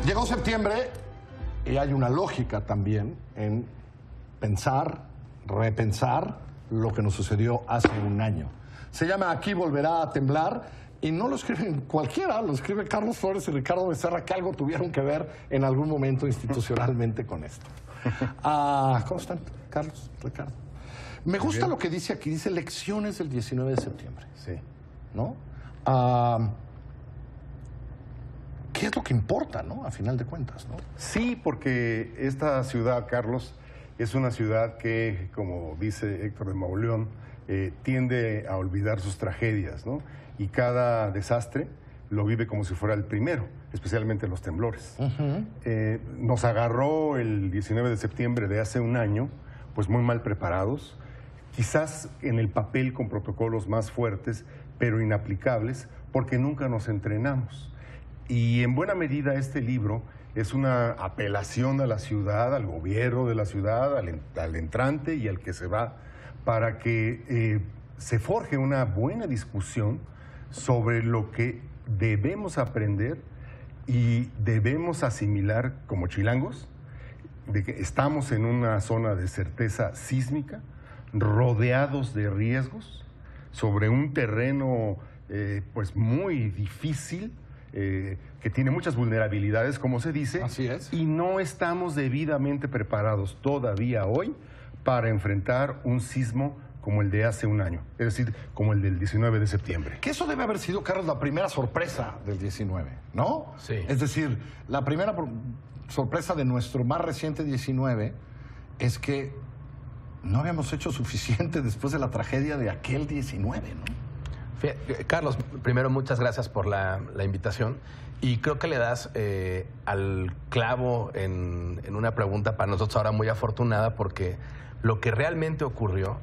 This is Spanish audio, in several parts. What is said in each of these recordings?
Llegó septiembre y hay una lógica también en pensar, repensar lo que nos sucedió hace un año. Se llama Aquí volverá a temblar y no lo escriben cualquiera, lo escribe Carlos Flores y Ricardo Becerra, que algo tuvieron que ver en algún momento institucionalmente con esto. ¿Cómo están, Carlos, Ricardo? Me gusta lo que dice aquí, dice elecciones del 19 de septiembre. Sí. ¿No? ¿Qué es lo que importa, no? A final de cuentas, ¿no? Sí, porque esta ciudad, Carlos, es una ciudad que, como dice Héctor de Mauleón, tiende a olvidar sus tragedias, ¿no? Y cada desastre lo vive como si fuera el primero, especialmente los temblores. Nos agarró el 19 de septiembre de hace un año, pues muy mal preparados, quizás en el papel con protocolos más fuertes, pero inaplicables, porque nunca nos entrenamos. Y en buena medida este libro es una apelación a la ciudad, al gobierno de la ciudad, al entrante y al que se va, para que se forje una buena discusión sobre lo que debemos aprender y debemos asimilar como chilangos, de que estamos en una zona de certeza sísmica, rodeados de riesgos, sobre un terreno pues muy difícil, que tiene muchas vulnerabilidades, como se dice. Así es. Y no estamos debidamente preparados todavía hoy para enfrentar un sismo como el de hace un año, es decir, como el del 19 de septiembre. Que eso debe haber sido, Carlos, la primera sorpresa del 19, ¿no? Sí. Es decir, la primera sorpresa de nuestro más reciente 19 es que no habíamos hecho suficiente después de la tragedia de aquel 19, ¿no? Carlos, primero muchas gracias por la invitación y creo que le das al clavo en una pregunta para nosotros ahora muy afortunada, porque lo que realmente ocurrió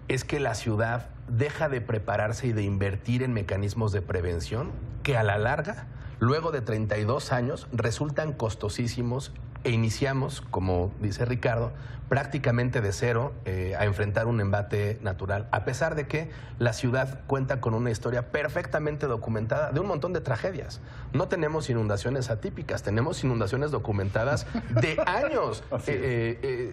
es que la ciudad deja de prepararse y de invertir en mecanismos de prevención que a la larga, luego de 32 años, resultan costosísimos e iniciamos, como dice Ricardo, prácticamente de cero a enfrentar un embate natural, a pesar de que la ciudad cuenta con una historia perfectamente documentada de un montón de tragedias. No tenemos inundaciones atípicas, tenemos inundaciones documentadas de años,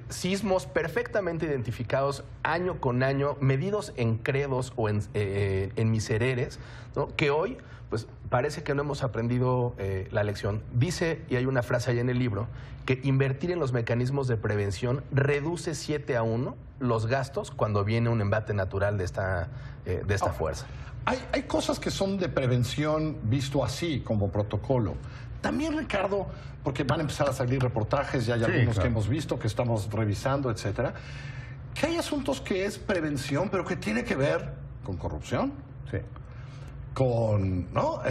sismos perfectamente identificados año con año, medidos en credos o en misereres, ¿no? Que hoy pues parece que no hemos aprendido la lección. Dice, y hay una frase ahí en el libro, que invertir en los mecanismos de prevención reduce 7-1 los gastos cuando viene un embate natural de esta fuerza. Hay cosas que son de prevención visto así, como protocolo. También, Ricardo, porque van a empezar a salir reportajes, ya hay algunos que hemos visto, que estamos revisando, etcétera, que hay asuntos que es prevención, pero que tiene que ver con corrupción. Sí. Con, ¿no?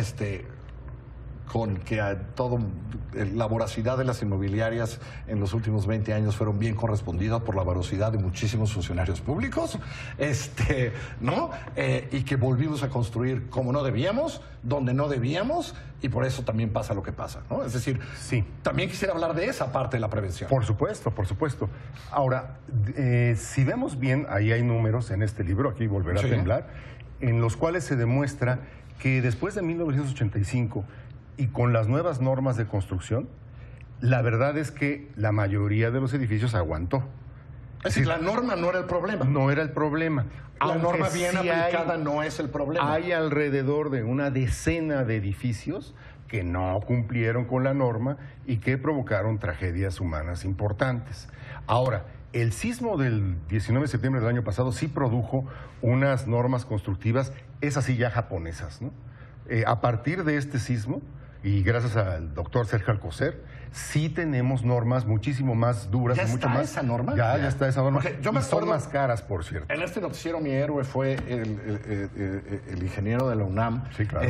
Con que la voracidad de las inmobiliarias en los últimos 20 años fueron bien correspondidas por la voracidad de muchísimos funcionarios públicos, ¿no? Y que volvimos a construir como no debíamos, donde no debíamos, y por eso también pasa lo que pasa, ¿no? Es decir, sí, también quisiera hablar de esa parte de la prevención. Por supuesto, por supuesto. Ahora, si vemos bien, ahí hay números en este libro, Aquí volverá a temblar, en los cuales se demuestra que después de 1985 y con las nuevas normas de construcción, la verdad es que la mayoría de los edificios aguantó. Es decir, la norma no era el problema. No era el problema. La norma bien aplicada no es el problema. Hay alrededor de una decena de edificios que no cumplieron con la norma y que provocaron tragedias humanas importantes. Ahora, el sismo del 19 de septiembre del año pasado sí produjo unas normas constructivas, esas sí ya japonesas, ¿no? A partir de este sismo, y gracias al doctor Sergio Alcocer, sí tenemos normas muchísimo más duras. ¿Ya mucho está más, esa norma? Ya está esa norma. Yo me acuerdo, son más caras, por cierto. En este noticiero mi héroe fue el ingeniero de la UNAM, sí, claro,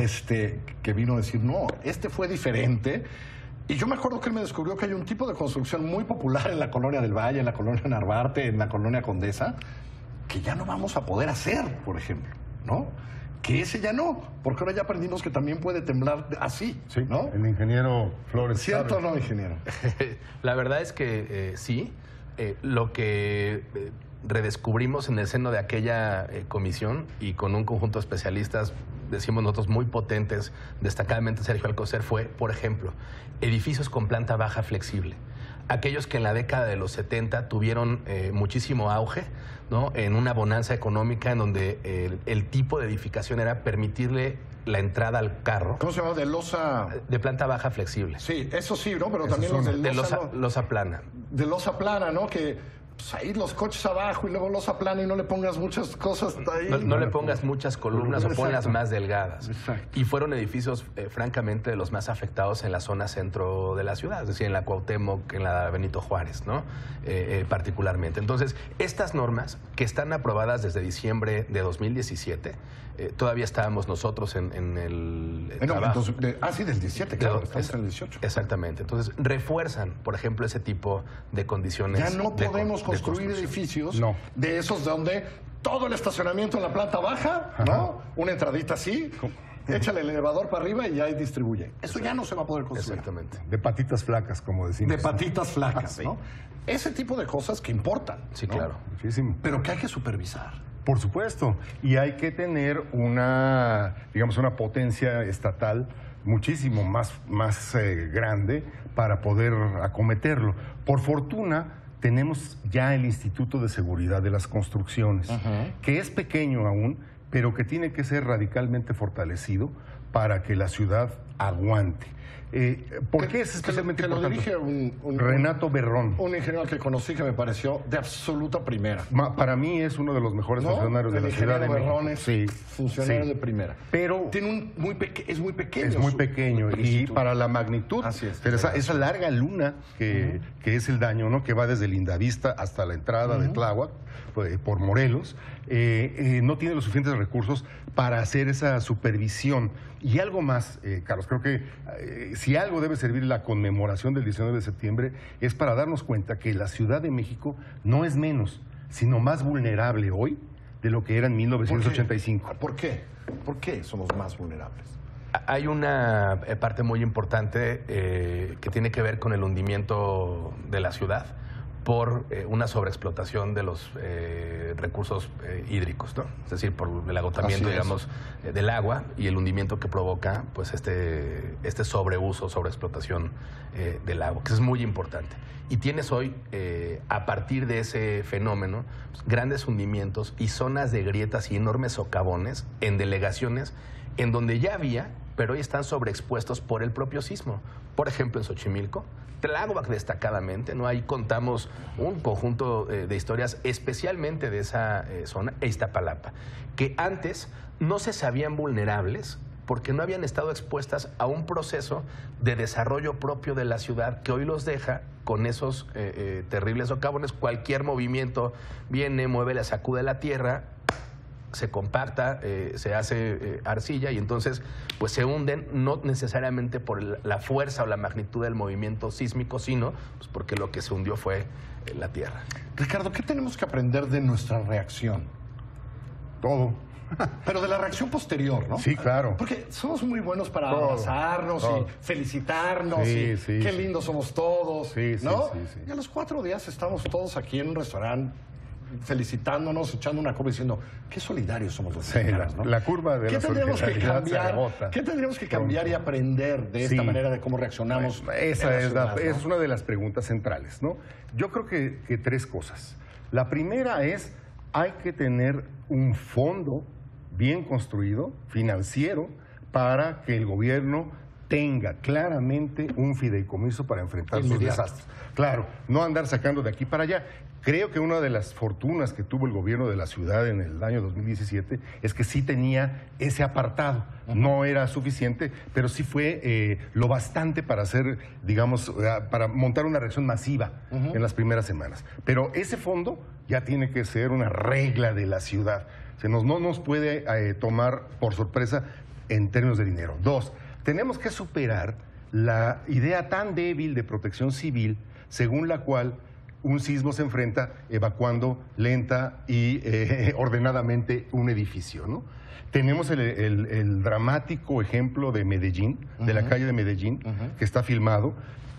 que vino a decir, no, fue diferente. Y yo me acuerdo que él me descubrió que hay un tipo de construcción muy popular en la Colonia del Valle, en la Colonia Narvarte, en la Colonia Condesa, que ya no vamos a poder hacer, por ejemplo, ¿no? que ese ya no, porque ahora ya aprendimos que también puede temblar así, Sí, ¿no? el ingeniero Flores. ¿Cierto o sabe. no, ingeniero? La verdad es que sí. Lo que redescubrimos en el seno de aquella comisión y con un conjunto de especialistas, decimos nosotros, muy potentes, destacadamente Sergio Alcocer, fue, por ejemplo, edificios con planta baja flexible. Aquellos que en la década de los 70 tuvieron muchísimo auge, ¿no? En una bonanza económica en donde el tipo de edificación era permitirle la entrada al carro. ¿Cómo se llama? De losa... De planta baja flexible. Sí, eso sí, ¿no? Pero Esos también los son de De losa... losa plana. De losa plana, ¿no? Que pues, ahí los coches abajo y luego losa plana y no le pongas muchas cosas ahí. No le pongas muchas columnas o ponlas Exacto. más delgadas. Exacto. Y fueron edificios, francamente, de los más afectados en la zona centro de la ciudad, es decir, en la Cuauhtémoc, en la Benito Juárez, ¿no? Particularmente. Entonces, estas normas, que están aprobadas desde diciembre de 2017, todavía estábamos nosotros en el No, trabajo. entonces, sí, del 17, claro, estamos en el 18. Exactamente. Entonces, refuerzan, por ejemplo, ese tipo de condiciones. Ya no de podemos de construir construcción. edificios No. de esos donde todo el estacionamiento en la planta baja, ¿no? Una entradita así, échale el elevador para arriba y ahí distribuye. Eso ya no se va a poder construir. Exactamente. De patitas flacas, como decimos. De patitas flacas, ¿no? Ese tipo de cosas que importan. Sí, ¿no? claro. Muchísimo. Pero que hay que supervisar. Por supuesto. Y hay que tener una, digamos, una potencia estatal muchísimo más grande para poder acometerlo. Por fortuna, tenemos ya el Instituto de Seguridad de las Construcciones, que es pequeño aún, pero que tiene que ser radicalmente fortalecido para que la ciudad aguante. ¿Por qué es especialmente que lo importante? dirige Renato Berrón. un ingeniero al que conocí que me pareció de absoluta primera. Para mí es uno de los mejores ¿No? funcionarios de El la Ciudad de ingeniero México. Berrón es Sí, funcionario sí. de primera. Pero Tiene es muy pequeño. es muy su- pequeño su y instituto. para la magnitud, Así es. pero esa larga luna que es el daño, ¿no? Que va desde Lindavista hasta la entrada de Tláhuac, por Morelos, no tiene los suficientes recursos para hacer esa supervisión. Y algo más, Carlos, creo que si algo debe servir la conmemoración del 19 de septiembre es para darnos cuenta que la Ciudad de México no es menos, sino más vulnerable hoy de lo que era en 1985. ¿Por qué? ¿Por qué somos más vulnerables? Hay una parte muy importante que tiene que ver con el hundimiento de la ciudad por una sobreexplotación de los recursos hídricos, ¿no? Es decir, por el agotamiento, Así es. digamos, del agua y el hundimiento que provoca pues este sobreuso, sobreexplotación del agua, que es muy importante. Y tienes hoy, a partir de ese fenómeno, pues, grandes hundimientos y zonas de grietas y enormes socavones en delegaciones en donde ya había, pero hoy están sobreexpuestos por el propio sismo. Por ejemplo, en Xochimilco, Tláhuac destacadamente, ¿no? Ahí contamos un conjunto de historias, especialmente de esa zona, e Iztapalapa, que antes no se sabían vulnerables porque no habían estado expuestas a un proceso de desarrollo propio de la ciudad que hoy los deja con esos terribles socavones. Cualquier movimiento viene, mueve, la sacude la tierra, se compacta, se hace arcilla y entonces pues se hunden, no necesariamente por la fuerza o la magnitud del movimiento sísmico, sino pues, porque lo que se hundió fue la tierra. Ricardo, ¿qué tenemos que aprender de nuestra reacción? Todo. Pero de la reacción posterior, ¿no? Sí, claro. Porque somos muy buenos para Todo, abrazarnos todo. y felicitarnos Sí, y sí, qué sí. lindos somos todos, Sí, sí, ¿no? sí, sí. Y a los 4 días estamos todos aquí en un restaurante felicitándonos, echando una copa y diciendo qué solidarios somos los Sí, mexicanos, ¿no? la curva de ¿Qué la tendríamos que solidaridad se cambiar? agota. ¿Qué tendríamos que cambiar y aprender de esta Sí. manera de cómo reaccionamos? Esa en la es, ciudad, ¿no? es una de las preguntas centrales, ¿no? Yo creo que 3 cosas. La primera es, hay que tener un fondo bien construido, financiero, para que el gobierno tenga claramente un fideicomiso para enfrentar sus Inmediato. desastres. Claro, no andar sacando de aquí para allá. Creo que una de las fortunas que tuvo el gobierno de la ciudad en el año 2017 es que sí tenía ese apartado. No era suficiente, pero sí fue lo bastante para hacer, digamos, para montar una reacción masiva en las primeras semanas. Pero ese fondo ya tiene que ser una regla de la ciudad. No nos puede tomar por sorpresa en términos de dinero. 2, tenemos que superar la idea tan débil de protección civil según la cual un sismo se enfrenta evacuando lenta y ordenadamente un edificio, ¿no? Tenemos el dramático ejemplo de Medellín, de la calle de Medellín, que está filmado.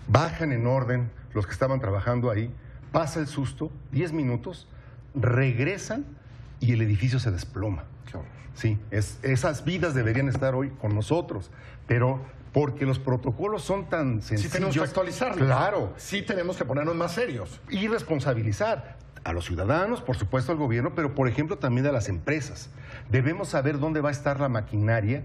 Bajan en orden los que estaban trabajando ahí, pasa el susto, 10 minutos, regresan y el edificio se desploma. Sí, esas vidas deberían estar hoy con nosotros, pero porque los protocolos son tan sencillos. Sí tenemos que actualizarlos. Claro. Sí tenemos que ponernos más serios. Y responsabilizar a los ciudadanos, por supuesto al gobierno, pero por ejemplo también a las empresas. Debemos saber dónde va a estar la maquinaria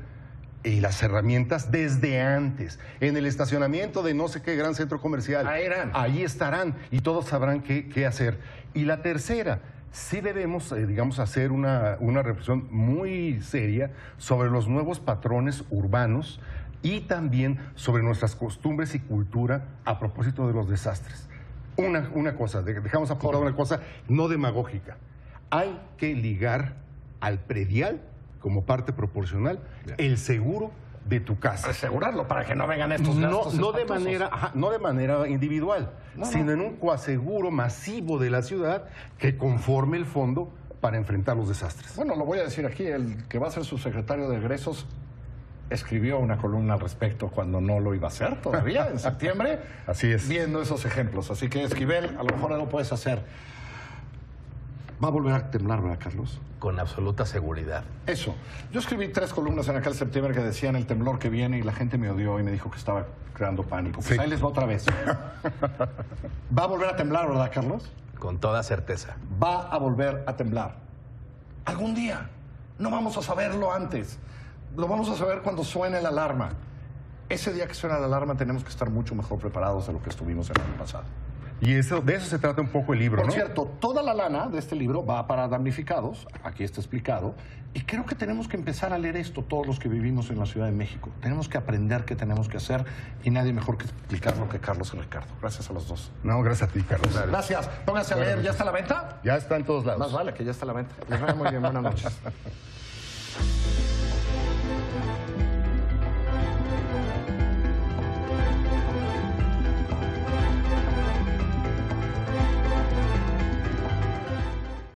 y las herramientas desde antes. En el estacionamiento de no sé qué gran centro comercial. Ahí estarán y todos sabrán qué hacer. Y la tercera, sí debemos, digamos, hacer una reflexión muy seria sobre los nuevos patrones urbanos y también sobre nuestras costumbres y cultura a propósito de los desastres. Una cosa, dejamos apuntada una cosa no demagógica. Hay que ligar al predial, como parte proporcional, el seguro de tu casa. Asegurarlo para que no vengan estos gastos no de manera individual, sino en un coaseguro masivo de la ciudad que conforme el fondo para enfrentar los desastres. Bueno, lo voy a decir aquí, el que va a ser subsecretario de egresos escribió una columna al respecto cuando no lo iba a hacer todavía, en septiembre. Así es. Viendo esos ejemplos. Así que, Esquivel, a lo mejor lo puedes hacer. Va a volver a temblar, ¿verdad, Carlos? Con absoluta seguridad. Eso. Yo escribí 3 columnas en aquel septiembre que decían el temblor que viene y la gente me odió y me dijo que estaba creando pánico. Pues ahí les va otra vez. Va a volver a temblar, ¿verdad, Carlos? Con toda certeza. Va a volver a temblar. Algún día. No vamos a saberlo antes. Lo vamos a saber cuando suene la alarma. Ese día que suena la alarma tenemos que estar mucho mejor preparados de lo que estuvimos el año pasado. Y de eso se trata un poco el libro, ¿no? Por cierto, toda la lana de este libro va para damnificados, aquí está explicado, y creo que tenemos que empezar a leer esto todos los que vivimos en la Ciudad de México. Tenemos que aprender qué tenemos que hacer y nadie mejor que explicarlo que Carlos y Ricardo. Gracias a los dos. No, gracias a ti, Carlos. Gracias. Pónganse a leer. ¿Ya está a la venta? Ya está en todos lados. Más vale que ya está a la venta. Les vaya muy bien. Buenas noches.